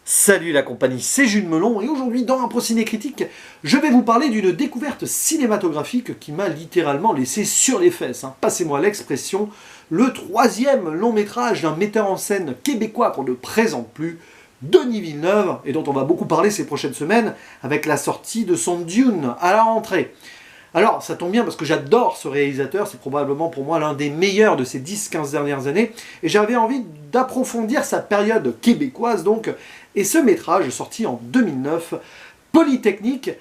Salut la compagnie, c'est Jules Melon et aujourd'hui dans un Ciné Critique, je vais vous parler d'une découverte cinématographique qui m'a littéralement laissé sur les fesses. Passez-moi l'expression, le troisième long métrage d'un metteur en scène québécois qu'on ne présente plus, Denis Villeneuve, et dont on va beaucoup parler ces prochaines semaines avec la sortie de son Dune à la rentrée. Alors, ça tombe bien parce que j'adore ce réalisateur, c'est probablement pour moi l'un des meilleurs de ces 10-15 dernières années, et j'avais envie d'approfondir sa période québécoise donc, et ce métrage sorti en 2009, Polytechnique,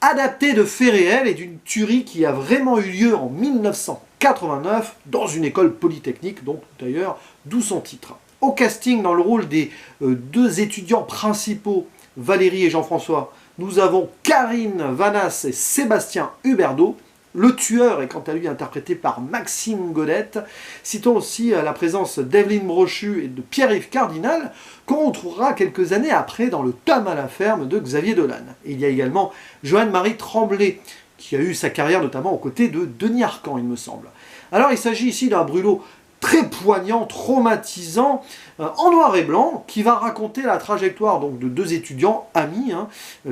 adapté de faits réels et d'une tuerie qui a vraiment eu lieu en 1989 dans une école polytechnique, donc d'ailleurs, d'où son titre. Au casting, dans le rôle des deux étudiants principaux, Valérie et Jean-François, nous avons Karine Vanasse et Sébastien Huberdeau. Le tueur est quant à lui interprété par Maxime Godette. Citons aussi la présence d'Evelyne Brochu et de Pierre-Yves Cardinal, qu'on retrouvera quelques années après dans Le Tom à la ferme de Xavier Dolan. Et il y a également Joanne-Marie Tremblay, qui a eu sa carrière notamment aux côtés de Denis Arcand, il me semble. Alors il s'agit ici d'un brûlot très poignant, traumatisant, en noir et blanc, qui va raconter la trajectoire donc, de deux étudiants amis,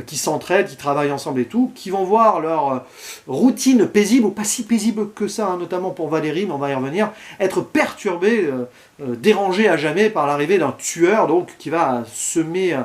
qui s'entraident, qui travaillent ensemble et tout, qui vont voir leur routine paisible, ou pas si paisible que ça, notamment pour Valérie, mais on va y revenir, être perturbés, dérangés à jamais par l'arrivée d'un tueur, donc qui va semer,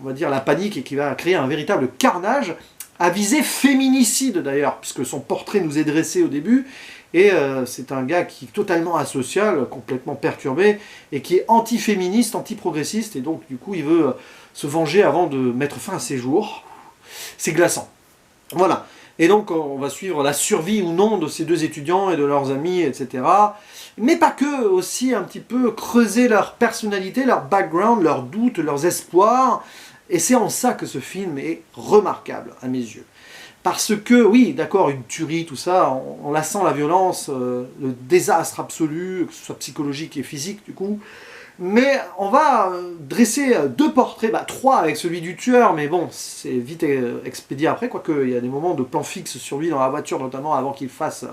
on va dire, la panique et qui va créer un véritable carnage, à visée féminicide d'ailleurs, puisque son portrait nous est dressé au début, et c'est un gars qui est totalement asocial, complètement perturbé, et qui est anti-féministe, anti-progressiste, et donc du coup il veut se venger avant de mettre fin à ses jours. C'est glaçant. Voilà. Et donc on va suivre la survie ou non de ces deux étudiants et de leurs amis, etc. Mais pas que, aussi un petit peu creuser leur personnalité, leur background, leurs doutes, leurs espoirs. Et c'est en ça que ce film est remarquable, à mes yeux. Parce que, oui, d'accord, une tuerie, tout ça, on la sent la violence, le désastre absolu, que ce soit psychologique et physique, du coup. Mais on va dresser deux portraits, trois avec celui du tueur, mais bon, c'est vite expédié après, quoique il y a des moments de plan fixe sur lui dans la voiture, notamment avant qu'il fasse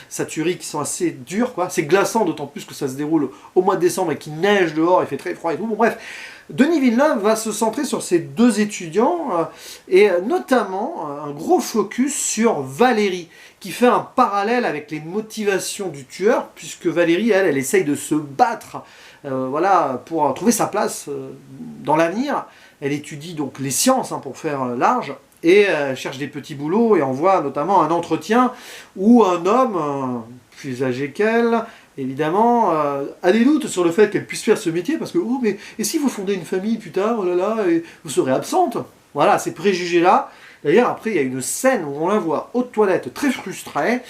sa tuerie, qui sont assez durs, quoi. C'est glaçant, d'autant plus que ça se déroule au mois de décembre et qu'il neige dehors, il fait très froid et tout. Bon, bref. Denis Villeneuve va se centrer sur ces deux étudiants et notamment un gros focus sur Valérie, qui fait un parallèle avec les motivations du tueur, puisque Valérie, elle essaye de se battre voilà, pour trouver sa place dans l'avenir. Elle étudie donc les sciences, pour faire large, et cherche des petits boulots, et on voit notamment un entretien où un homme, plus âgé qu'elle, évidemment, a des doutes sur le fait qu'elle puisse faire ce métier, parce que, oh, mais et si vous fondez une famille plus tard, oh là là, et vous serez absente. Voilà, ces préjugés-là. D'ailleurs, après, il y a une scène où on la voit aux toilettes très frustrée,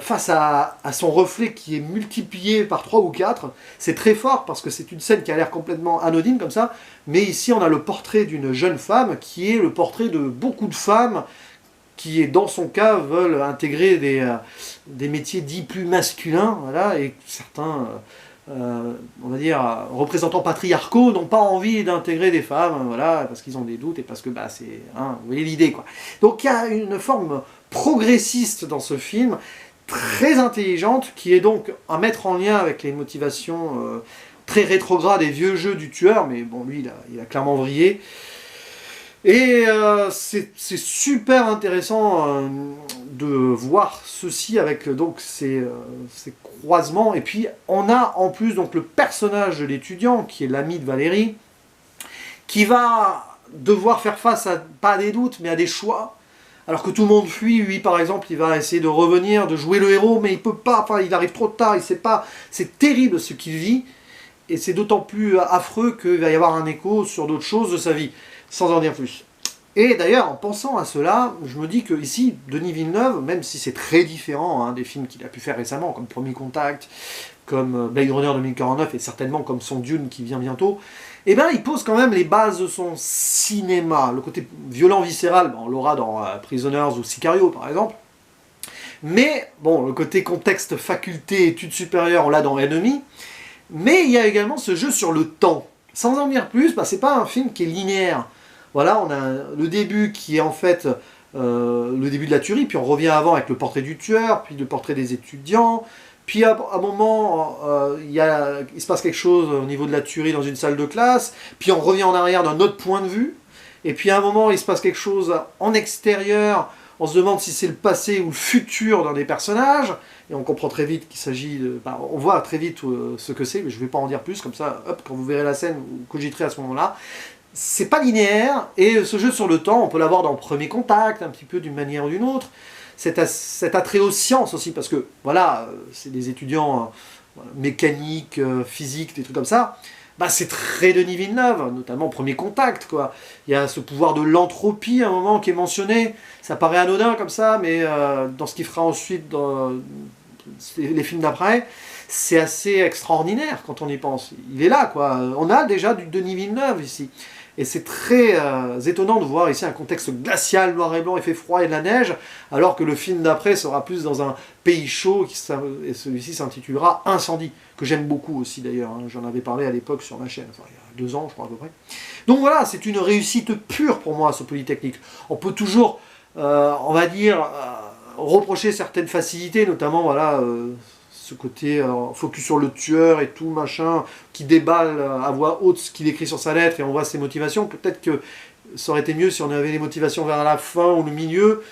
face à son reflet qui est multiplié par 3 ou 4. C'est très fort, parce que c'est une scène qui a l'air complètement anodine, comme ça, mais ici, on a le portrait d'une jeune femme, qui est le portrait de beaucoup de femmes, qui, dans son cas, veulent intégrer des métiers dits plus masculins, voilà, et certains, on va dire, représentants patriarcaux n'ont pas envie d'intégrer des femmes, voilà, parce qu'ils ont des doutes et parce que, c'est, vous voyez l'idée, quoi. Donc il y a une forme progressiste dans ce film, très intelligente, qui est donc à mettre en lien avec les motivations très rétrogrades et vieux jeux du tueur, mais bon, lui, il a clairement vrillé. Et c'est super intéressant de voir ceci avec donc ces croisements. Et puis on a en plus donc le personnage de l'étudiant, qui est l'ami de Valérie, qui va devoir faire face à, pas à des doutes, mais à des choix. Alors que tout le monde fuit, lui par exemple, il va essayer de revenir, de jouer le héros, mais il peut pas, il arrive trop tard, il sait pas. C'est terrible ce qu'il vit, et c'est d'autant plus affreux qu'il va y avoir un écho sur d'autres choses de sa vie. Sans en dire plus. Et d'ailleurs, en pensant à cela, je me dis que ici, Denis Villeneuve, même si c'est très différent des films qu'il a pu faire récemment, comme Premier Contact, comme Blade Runner 2049, et certainement comme son Dune qui vient bientôt, eh bien, il pose quand même les bases de son cinéma. Le côté violent, viscéral, on l'aura dans Prisoners ou Sicario, par exemple. Mais, bon, le côté contexte, faculté, études supérieures, on l'a dans Ennemi. Mais il y a également ce jeu sur le temps. Sans en dire plus, c'est pas un film qui est linéaire. Voilà, on a le début qui est en fait le début de la tuerie, puis on revient avant avec le portrait du tueur, puis le portrait des étudiants, puis à un moment, il se passe quelque chose au niveau de la tuerie dans une salle de classe, puis on revient en arrière d'un autre point de vue, et puis à un moment, il se passe quelque chose en extérieur, on se demande si c'est le passé ou le futur d'un des personnages, et on comprend très vite qu'il s'agit de... Bah, on voit très vite ce que c'est, mais je ne vais pas en dire plus, comme ça, hop, quand vous verrez la scène, vous cogiterez à ce moment-là. C'est pas linéaire, et ce jeu sur le temps, on peut l'avoir dans Premier Contact, un petit peu d'une manière ou d'une autre. Cet attrait aux sciences aussi, parce que, voilà, c'est des étudiants mécaniques, physiques, des trucs comme ça. Bah, c'est très Denis Villeneuve, notamment Premier Contact, quoi. Il y a ce pouvoir de l'entropie, à un moment, qui est mentionné. Ça paraît anodin, comme ça, mais dans ce qu'il fera ensuite dans les films d'après, c'est assez extraordinaire, quand on y pense. Il est là, quoi. On a déjà du Denis Villeneuve, ici. Et c'est très étonnant de voir ici un contexte glacial, noir et blanc, il fait froid et de la neige, alors que le film d'après sera plus dans un pays chaud, et celui-ci s'intitulera Incendie, que j'aime beaucoup aussi d'ailleurs, hein. J'en avais parlé à l'époque sur ma chaîne, enfin, il y a 2 ans je crois à peu près. Donc voilà, c'est une réussite pure pour moi ce Polytechnique. On peut toujours, on va dire, reprocher certaines facilités, notamment voilà... ce côté focus sur le tueur et tout, machin, qui déballe à voix haute ce qu'il écrit sur sa lettre et on voit ses motivations. Peut-être que ça aurait été mieux si on avait les motivations vers la fin ou le milieu.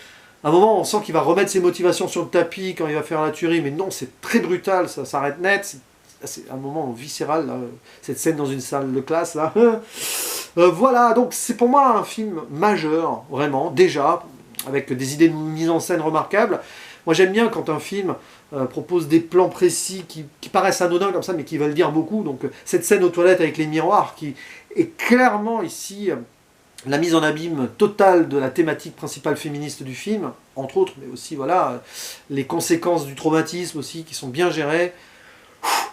À un moment, on sent qu'il va remettre ses motivations sur le tapis quand il va faire la tuerie, mais non, c'est très brutal, ça s'arrête net. C'est un moment viscéral, là, cette scène dans une salle de classe, là. Voilà, donc c'est pour moi un film majeur, vraiment, déjà, avec des idées de mise en scène remarquables. Moi j'aime bien quand un film propose des plans précis qui paraissent anodins comme ça, mais qui veulent dire beaucoup. Donc cette scène aux toilettes avec les miroirs, qui est clairement ici la mise en abîme totale de la thématique principale féministe du film, entre autres, mais aussi voilà les conséquences du traumatisme aussi, qui sont bien gérées.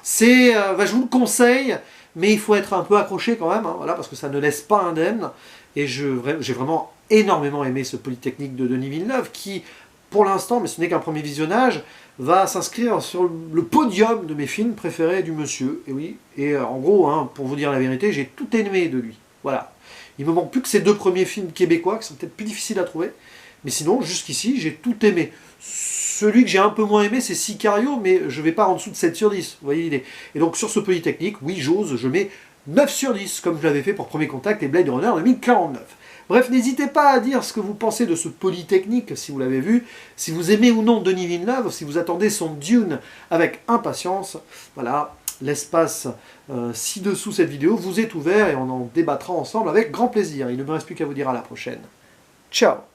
C'est, je vous le conseille, mais il faut être un peu accroché quand même, hein, voilà, parce que ça ne laisse pas indemne. Et j'ai vraiment énormément aimé ce Polytechnique de Denis Villeneuve, qui, pour l'instant, mais ce n'est qu'un premier visionnage, va s'inscrire sur le podium de mes films préférés du monsieur. Et oui, et en gros, hein, pour vous dire la vérité, j'ai tout aimé de lui. Voilà. Il me manque plus que ces 2 premiers films québécois, qui sont peut-être plus difficiles à trouver. Mais sinon, jusqu'ici, j'ai tout aimé. Celui que j'ai un peu moins aimé, c'est Sicario, mais je ne vais pas en dessous de 7 sur 10. Vous voyez l'idée. Et donc, sur ce Polytechnique, oui, j'ose, je mets 9 sur 10, comme je l'avais fait pour Premier Contact et Blade Runner 2049. Bref, n'hésitez pas à dire ce que vous pensez de ce Polytechnique, si vous l'avez vu, si vous aimez ou non Denis Villeneuve, si vous attendez son Dune avec impatience. Voilà, l'espace ci-dessous cette vidéo vous est ouvert et on en débattra ensemble avec grand plaisir. Il ne me reste plus qu'à vous dire à la prochaine. Ciao!